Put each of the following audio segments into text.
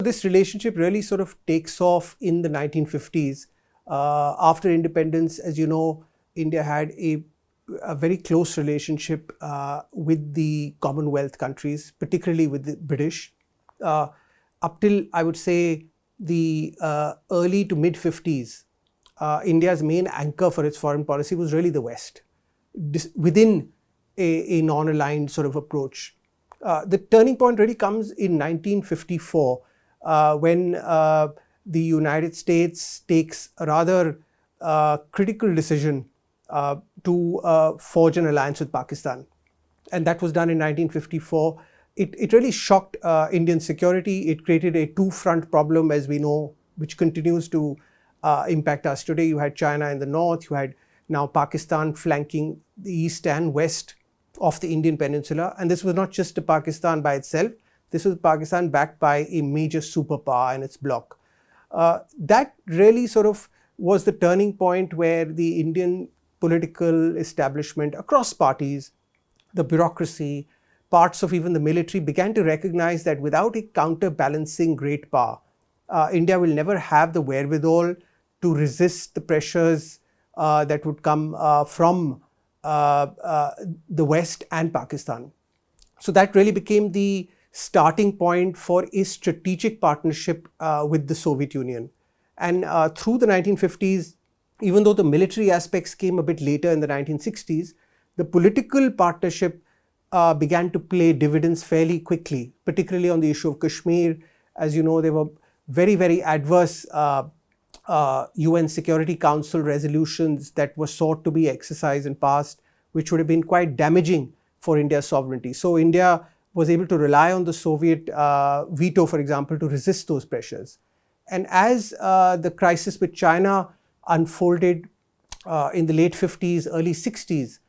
this relationship really sort of takes off in the 1950s. After independence, as you know, India had a very close relationship with the Commonwealth countries, particularly with the British. Up till, I would say, the early to mid 50s, India's main anchor for its foreign policy was really the West, within a non-aligned sort of approach. The turning point really comes in 1954 when the United States takes a rather critical decision to forge an alliance with Pakistan. And that was done in 1954. It really shocked Indian security. It created a two-front problem, as we know, which continues to impact us today. You had China in the north, you had now Pakistan flanking the east and west of the Indian peninsula. And this was not just a Pakistan by itself. This was Pakistan backed by a major superpower and its bloc. That really sort of was the turning point where the Indian political establishment across parties, the bureaucracy, parts of even the military began to recognize that without a counterbalancing great power, India will never have the wherewithal to resist the pressures that would come from the West and Pakistan. So that really became the starting point for a strategic partnership with the Soviet Union. And through the 1950s, even though the military aspects came a bit later in the 1960s, the political partnership began to pay dividends fairly quickly, particularly on the issue of Kashmir. As you know, there were very, very adverse UN Security Council resolutions that were sought to be exercised and passed, which would have been quite damaging for India's sovereignty. So India was able to rely on the Soviet veto, for example, to resist those pressures. And as the crisis with China unfolded in the late 50s, early 60s,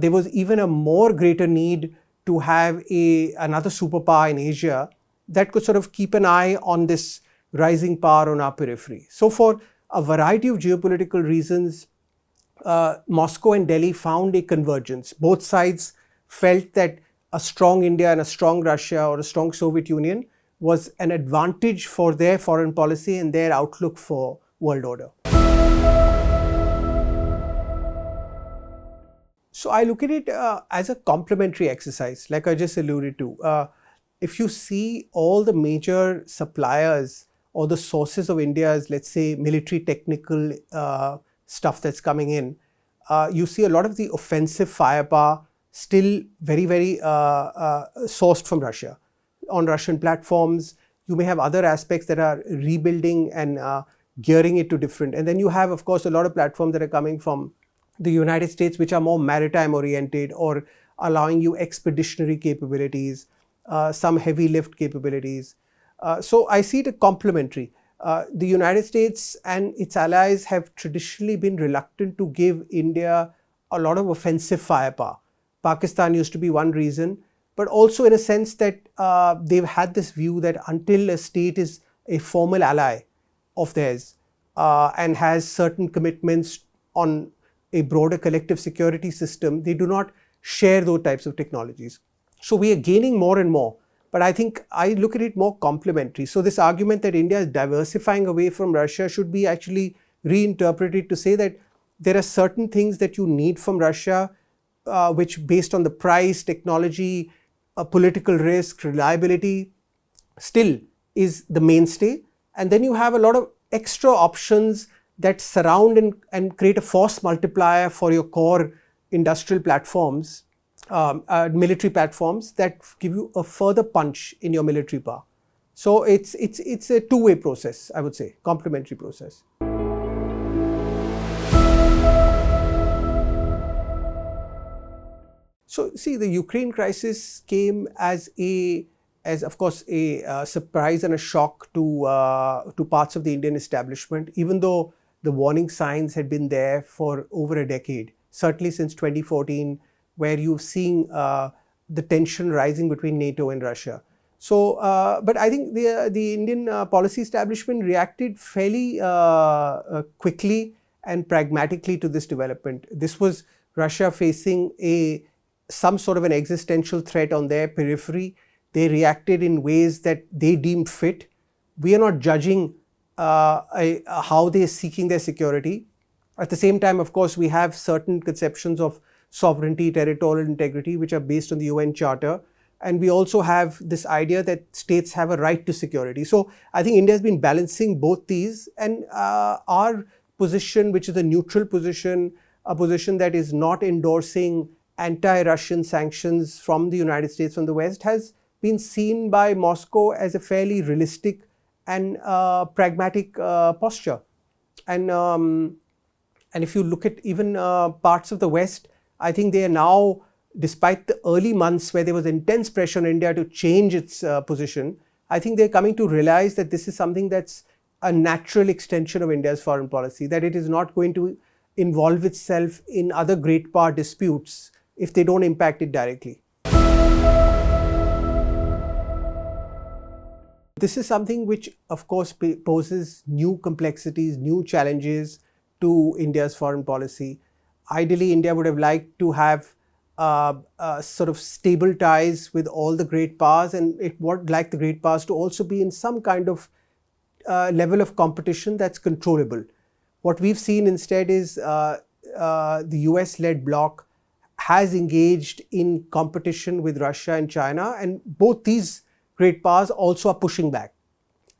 there was even a more greater need to have another superpower in Asia that could sort of keep an eye on this rising power on our periphery. So for a variety of geopolitical reasons, Moscow and Delhi found a convergence. Both sides felt that a strong India and a strong Russia or a strong Soviet Union was an advantage for their foreign policy and their outlook for world order. So I look at it as a complementary exercise, like I just alluded to. If you see all the major suppliers or the sources of India's, let's say, military technical stuff that's coming in, you see a lot of the offensive firepower still very, very sourced from Russia. On Russian platforms, you may have other aspects that are rebuilding and gearing it to different. And then you have, of course, a lot of platforms that are coming from the United States, which are more maritime oriented or allowing you expeditionary capabilities, some heavy lift capabilities. So I see it complementary. The United States and its allies have traditionally been reluctant to give India a lot of offensive firepower. Pakistan used to be one reason, but also in a sense that they've had this view that until a state is a formal ally of theirs and has certain commitments on a broader collective security system, they do not share those types of technologies. So we are gaining more and more. But I think I look at it more complementary. So this argument that India is diversifying away from Russia should be actually reinterpreted to say that there are certain things that you need from Russia, which based on the price, technology, political risk, reliability, still is the mainstay. And then you have a lot of extra options that surround and create a force multiplier for your core industrial platforms, military platforms that give you a further punch in your military power. So it's a two-way process, I would say, complementary process. So see, the Ukraine crisis came as of course a surprise and a shock to parts of the Indian establishment, even though the warning signs had been there for over a decade, certainly since 2014, where you've seen the tension rising between NATO and Russia. So, but I think the Indian policy establishment reacted fairly quickly and pragmatically to this development. This was Russia facing some sort of an existential threat on their periphery. They reacted in ways that they deemed fit. we are not judging how they are seeking their security. At the same time, of course, we have certain conceptions of sovereignty, territorial integrity, which are based on the UN Charter. And we also have this idea that states have a right to security. So I think India has been balancing both these, and our position, which is a neutral position, a position that is not endorsing anti-Russian sanctions from the United States, from the West, has been seen by Moscow as a fairly realistic and pragmatic posture. And if you look at even parts of the West, I think they are now, despite the early months where there was intense pressure on India to change its position, I think they're coming to realize that this is something that's a natural extension of India's foreign policy, that it is not going to involve itself in other great power disputes if they don't impact it directly. This is something which, of course, poses new complexities, new challenges to India's foreign policy. Ideally, India would have liked to have sort of stable ties with all the great powers, and it would like the great powers to also be in some kind of level of competition that's controllable. What we've seen instead is the US-led bloc has engaged in competition with Russia and China, and both these great powers also are pushing back.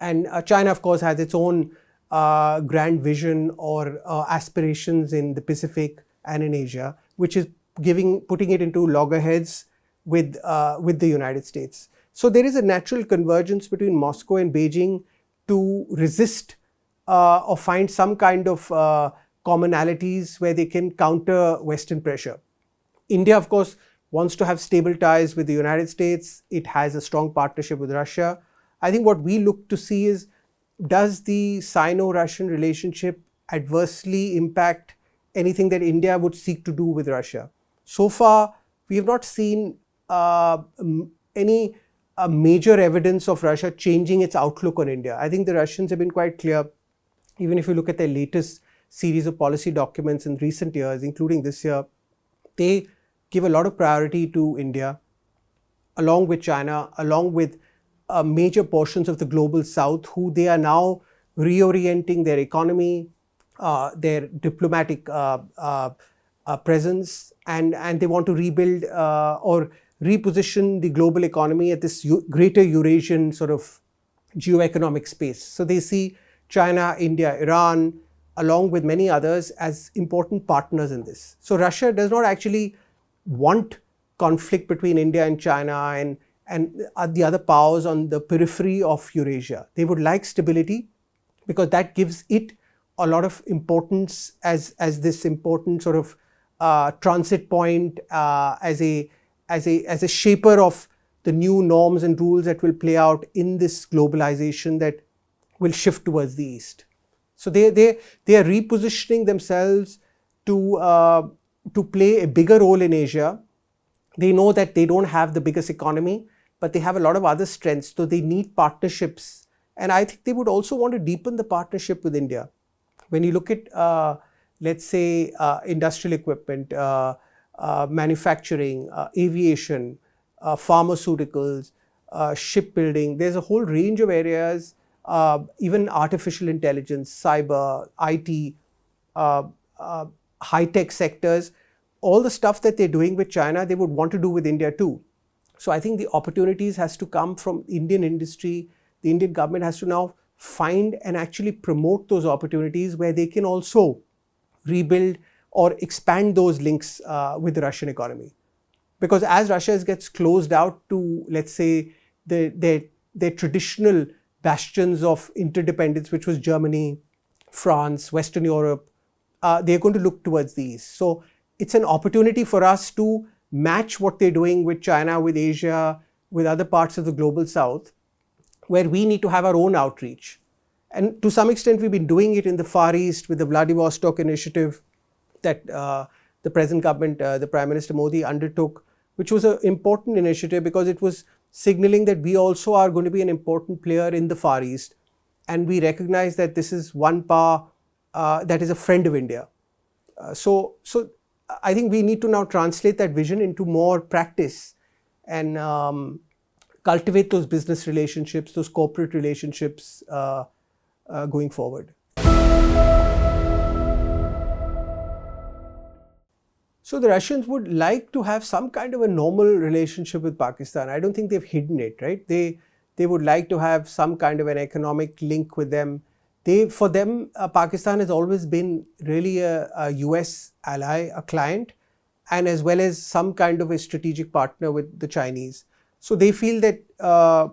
And China, of course, has its own grand vision or aspirations in the Pacific and in Asia, which is putting it into loggerheads with the United States. So there is a natural convergence between Moscow and Beijing to resist or find some kind of commonalities where they can counter Western pressure. India, of course, wants to have stable ties with the United States. It has a strong partnership with Russia. I think what we look to see is, does the Sino-Russian relationship adversely impact anything that India would seek to do with Russia? So far, we have not seen any major evidence of Russia changing its outlook on India. I think the Russians have been quite clear, even if you look at their latest series of policy documents in recent years, including this year, they give a lot of priority to India, along with China, along with major portions of the global South, who they are now reorienting their economy, their diplomatic presence, and they want to rebuild or reposition the global economy at this greater Eurasian sort of geoeconomic space. So they see China, India, Iran, along with many others, as important partners in this. So Russia does not actually want conflict between India and China and the other powers on the periphery of Eurasia. They would like stability because that gives it a lot of importance as this important sort of transit point, as a shaper of the new norms and rules that will play out in this globalization that will shift towards the East. So they are repositioning themselves to play a bigger role in Asia. They know that they don't have the biggest economy, but they have a lot of other strengths, so they need partnerships. And I think they would also want to deepen the partnership with India. When you look at, let's say, industrial equipment, manufacturing, aviation, pharmaceuticals, shipbuilding, there's a whole range of areas, even artificial intelligence, cyber, IT, high-tech sectors, all the stuff that they're doing with China, they would want to do with India too. So I think the opportunities has to come from Indian industry. The Indian government has to now find and actually promote those opportunities where they can also rebuild or expand those links with the Russian economy. Because as Russia gets closed out to, let's say, their traditional bastions of interdependence, which was Germany, France, Western Europe, they're going to look towards these. So it's an opportunity for us to match what they're doing with China, with Asia, with other parts of the global South, where we need to have our own outreach. And to some extent, we've been doing it in the Far East with the Vladivostok initiative that the present government, the Prime Minister Modi undertook, which was an important initiative because it was signaling that we also are going to be an important player in the Far East. And we recognize that this is one power that is a friend of India. So I think we need to now translate that vision into more practice and cultivate those business relationships, those corporate relationships going forward. So the Russians would like to have some kind of a normal relationship with Pakistan. I don't think they've hidden it, right? They would like to have some kind of an economic link with them. For them, Pakistan has always been really a US ally, a client, and as well as some kind of a strategic partner with the Chinese. So they feel that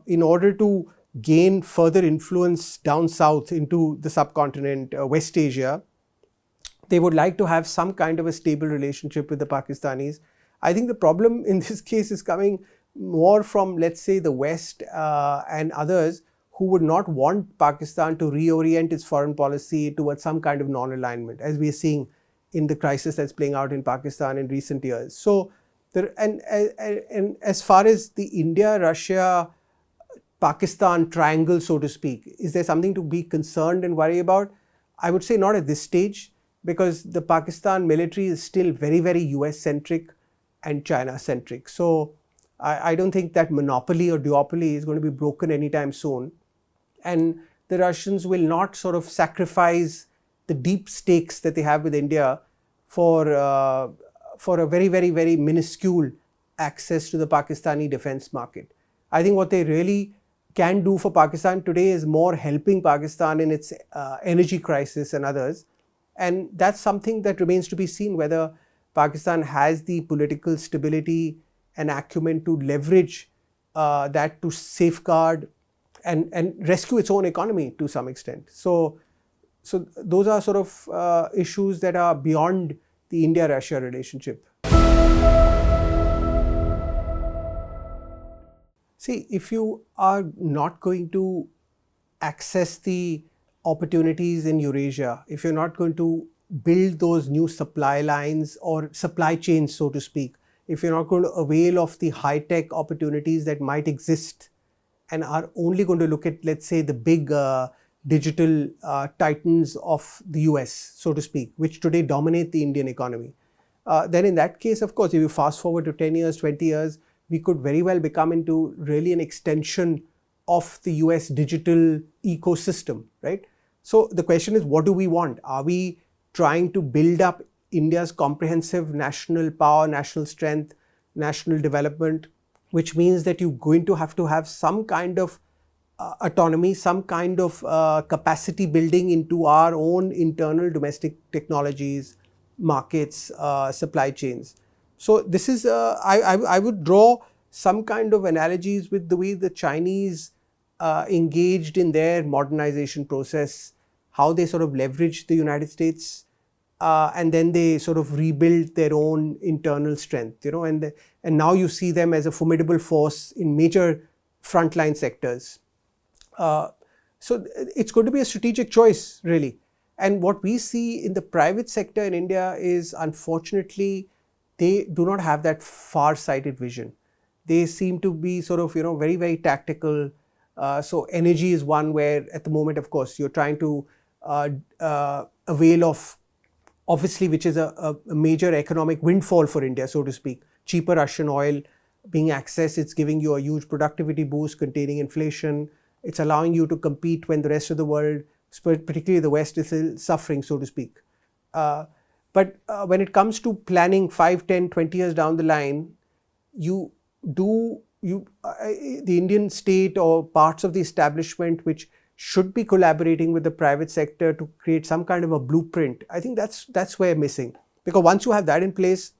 in order to gain further influence down south into the subcontinent, West Asia, they would like to have some kind of a stable relationship with the Pakistanis. I think the problem in this case is coming more from, let's say, the West and others who would not want Pakistan to reorient its foreign policy towards some kind of non-alignment, as we are seeing in the crisis that's playing out in Pakistan in recent years. So, and as far as the India-Russia-Pakistan triangle, so to speak, is there something to be concerned and worry about? I would say not at this stage, because the Pakistan military is still very, very US-centric and China-centric. So I don't think that monopoly or duopoly is going to be broken anytime soon. And the Russians will not sort of sacrifice the deep stakes that they have with India for a very, very, very minuscule access to the Pakistani defense market. I think what they really can do for Pakistan today is more helping Pakistan in its energy crisis and others. And that's something that remains to be seen, whether Pakistan has the political stability and acumen to leverage that to safeguard and rescue its own economy to some extent. So those are sort of issues that are beyond the India-Russia relationship. See, if you are not going to access the opportunities in Eurasia, if you're not going to build those new supply lines or supply chains, so to speak, if you're not going to avail of the high-tech opportunities that might exist and are only going to look at, let's say, the big digital titans of the US, so to speak, which today dominate the Indian economy, then in that case, of course, if you fast forward to 10 years, 20 years, we could very well become into really an extension of the US digital ecosystem, right? So the question is, what do we want? Are we trying to build up India's comprehensive national power, national strength, national development, which means that you're going to have some kind of autonomy, some kind of capacity building into our own internal domestic technologies, markets, supply chains. So this is, I would draw some kind of analogies with the way the Chinese engaged in their modernization process, how they sort of leveraged the United States, and then they sort of rebuild their own internal strength, and now you see them as a formidable force in major frontline sectors. So it's going to be a strategic choice, really. And what we see in the private sector in India is, unfortunately, they do not have that far-sighted vision. They seem to be sort of, very, very tactical. So energy is one where, at the moment, of course, you're trying to avail of, obviously, which is a major economic windfall for India, so to speak. Cheaper Russian oil being accessed, it's giving you a huge productivity boost, containing inflation. It's allowing you to compete when the rest of the world, particularly the West, is still suffering, so to speak. But when it comes to planning 5, 10, 20 years down the line, the Indian state or parts of the establishment which should be collaborating with the private sector to create some kind of a blueprint, I think that's where missing. Because once you have that in place,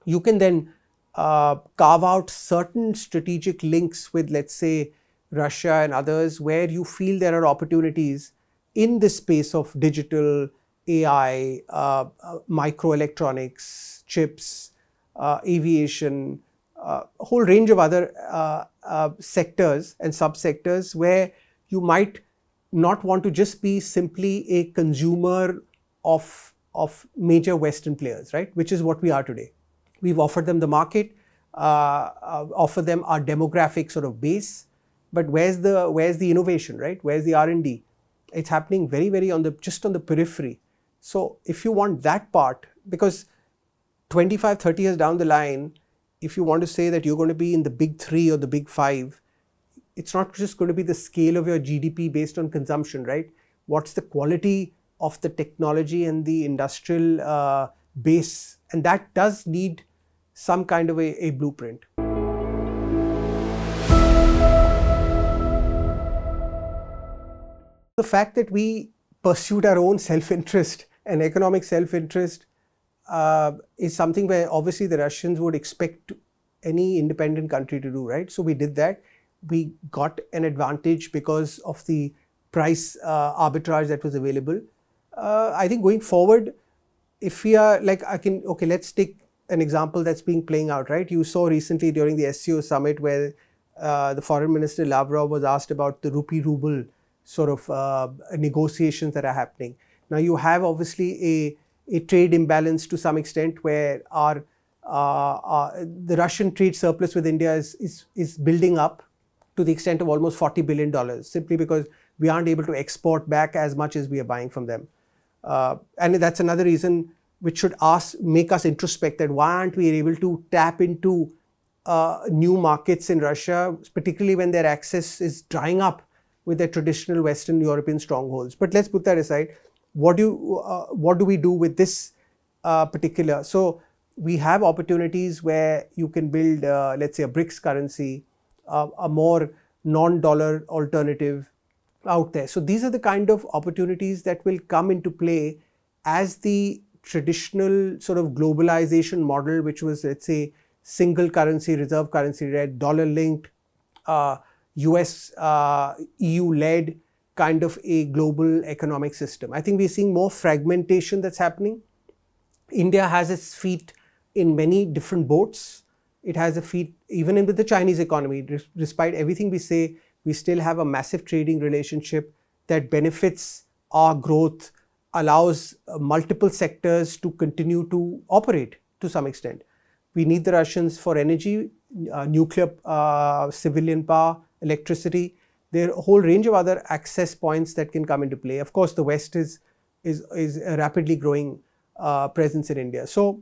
you can then carve out certain strategic links with, let's say, Russia and others, where you feel there are opportunities in this space of digital, AI, microelectronics, chips, aviation, a whole range of other sectors and subsectors where you might not want to just be simply a consumer of major Western players, right? Which is what we are today. We've offered them the market, offered them our demographic sort of base, but where's the innovation, right? Where's the R&D? It's happening very, very just on the periphery. So if you want that part, because 25, 30 years down the line, if you want to say that you're going to be in the big three or the big five, it's not just going to be the scale of your GDP based on consumption, right? What's the quality of the technology and the industrial base? And that does need some kind of a blueprint. The fact that we pursued our own self-interest and economic self-interest is something where obviously the Russians would expect any independent country to do, right? So we did that. We got an advantage because of the price arbitrage that was available. I think going forward, if we are like, okay, let's take an example that's being playing out, right? You saw recently during the SCO summit where the foreign minister Lavrov was asked about the rupee ruble sort of negotiations that are happening. Now you have obviously a trade imbalance to some extent where the Russian trade surplus with India is building up to the extent of almost $40 billion, simply because we aren't able to export back as much as we are buying from them. And that's another reason which should make us introspect that why aren't we able to tap into new markets in Russia, particularly when their access is drying up with their traditional Western European strongholds. But let's put that aside. What do we do with this particular? So we have opportunities where you can build, let's say, a BRICS currency, a more non-dollar alternative out there. So these are the kind of opportunities that will come into play as the traditional sort of globalization model, which was, let's say, single currency, reserve currency, right, dollar linked, US, EU led kind of a global economic system. I think we're seeing more fragmentation that's happening. India has its feet in many different boats. It has a feet even in with the Chinese economy. Despite everything we say, we still have a massive trading relationship that benefits our growth, allows multiple sectors to continue to operate to some extent. We need the Russians for energy, nuclear, civilian power, electricity. There are a whole range of other access points that can come into play. Of course, the West is a rapidly growing presence in India. So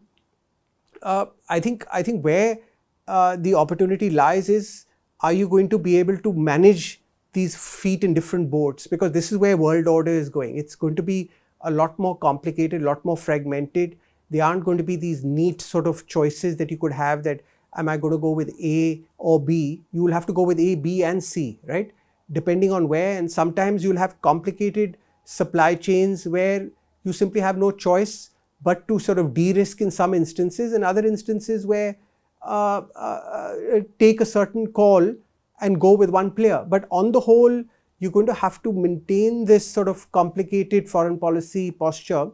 I think where the opportunity lies is, are you going to be able to manage these feet in different boats? Because this is where world order is going. It's going to be a lot more complicated, a lot more fragmented. There aren't going to be these neat sort of choices that you could have that, am I going to go with A or B? You will have to go with A, B and C, right? Depending on where, and sometimes you'll have complicated supply chains where you simply have no choice but to sort of de-risk in some instances, and other instances where take a certain call and go with one player. But on the whole, you're going to have to maintain this sort of complicated foreign policy posture,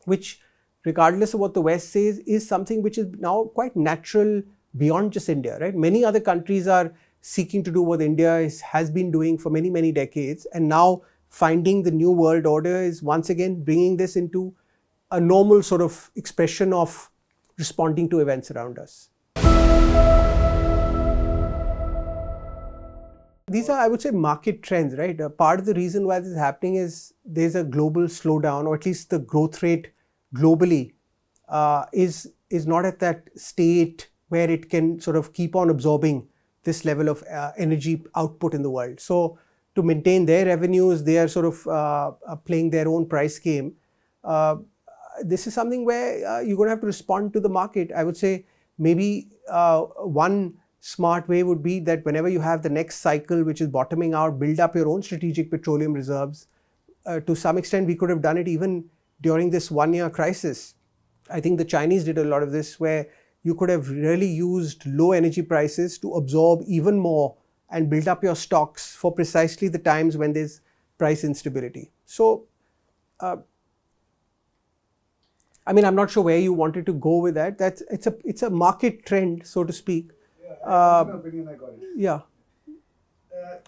which, regardless of what the West says, is something which is now quite natural beyond just India, right? Many other countries are seeking to do what India has been doing for many, many decades, and now finding the new world order is once again bringing this into a normal sort of expression of responding to events around us. These are, I would say, market trends, right? Part of the reason why this is happening is there's a global slowdown, or at least the growth rate globally is not at that state where it can sort of keep on absorbing this level of energy output in the world. So to maintain their revenues, they are sort of playing their own price game. This is something where you're going to have to respond to the market. I would say maybe one smart way would be that whenever you have the next cycle which is bottoming out, build up your own strategic petroleum reserves. To some extent, we could have done it even during this one-year crisis. I think the Chinese did a lot of this, where you could have really used low energy prices to absorb even more and build up your stocks for precisely the times when there's price instability. So, I mean, I'm not sure where you wanted to go with that. It's a market trend, so to speak. Yeah, in my opinion, I got it. Yeah.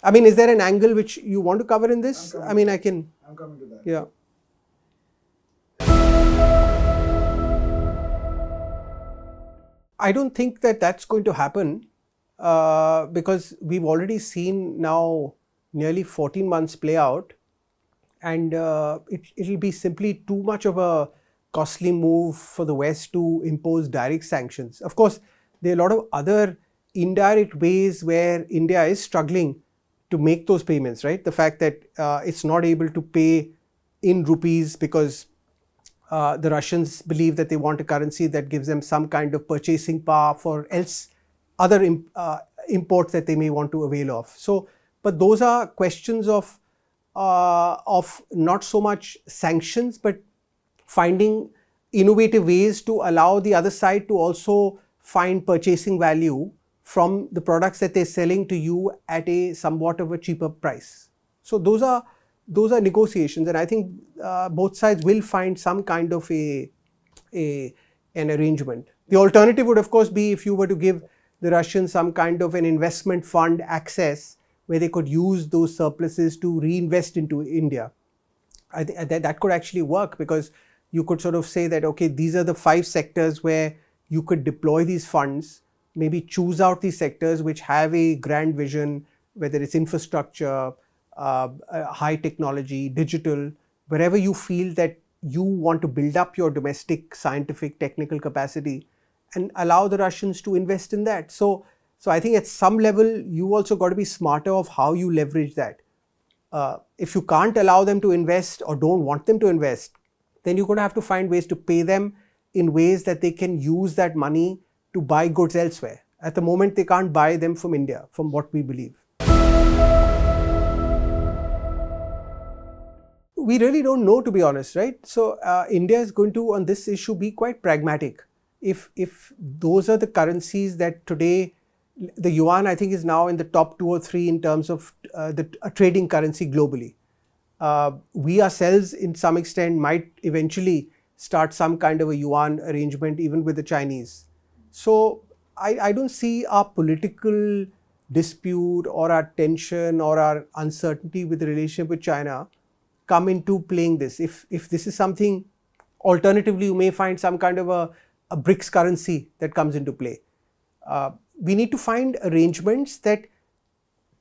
I mean, is there an angle which you want to cover in this? I mean, I'm coming to that. Yeah. I don't think that that's going to happen because we've already seen now nearly 14 months play out, and it'll be simply too much of a costly move for the West to impose direct sanctions. Of course, there are a lot of other indirect ways where India is struggling to make those payments, right? The fact that it's not able to pay in rupees because the Russians believe that they want a currency that gives them some kind of purchasing power for other imports that they may want to avail of. So, but those are questions of not so much sanctions, but finding innovative ways to allow the other side to also find purchasing value from the products that they're selling to you at a somewhat of a cheaper price. So those are negotiations, and I think both sides will find some kind of an arrangement. The alternative would of course be if you were to give the Russians some kind of an investment fund access where they could use those surpluses to reinvest into India. I think that could actually work, because you could sort of say that, okay, these are the 5 sectors where you could deploy these funds, maybe choose out these sectors which have a grand vision, whether it's infrastructure, high technology, digital, wherever you feel that you want to build up your domestic scientific technical capacity, and allow the Russians to invest in that. So I think at some level, you also got to be smarter of how you leverage that. If you can't allow them to invest or don't want them to invest, then you're going to have to find ways to pay them in ways that they can use that money to buy goods elsewhere. At the moment, they can't buy them from India, from what we believe. We really don't know, to be honest, right? So India is going to, on this issue, be quite pragmatic. If those are the currencies that today, the yuan, I think, is now in the top 2 or 3 in terms of the trading currency globally. We ourselves, in some extent, might eventually start some kind of a yuan arrangement, even with the Chinese. So I don't see our political dispute or our tension or our uncertainty with the relationship with China come into playing this. If this is something, alternatively, you may find some kind of a BRICS currency that comes into play. We need to find arrangements that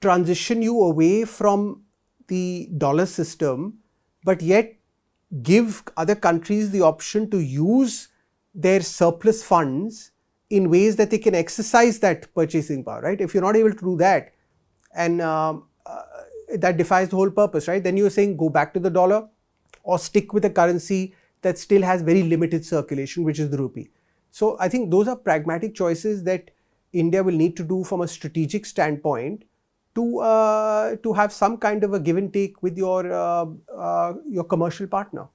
transition you away from the dollar system, but yet give other countries the option to use their surplus funds in ways that they can exercise that purchasing power, right? If you're not able to do that, and that defies the whole purpose, right? Then you're saying go back to the dollar or stick with a currency that still has very limited circulation, which is the rupee. So I think those are pragmatic choices that India will need to do from a strategic standpoint to have some kind of a give and take with your commercial partner.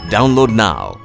Download now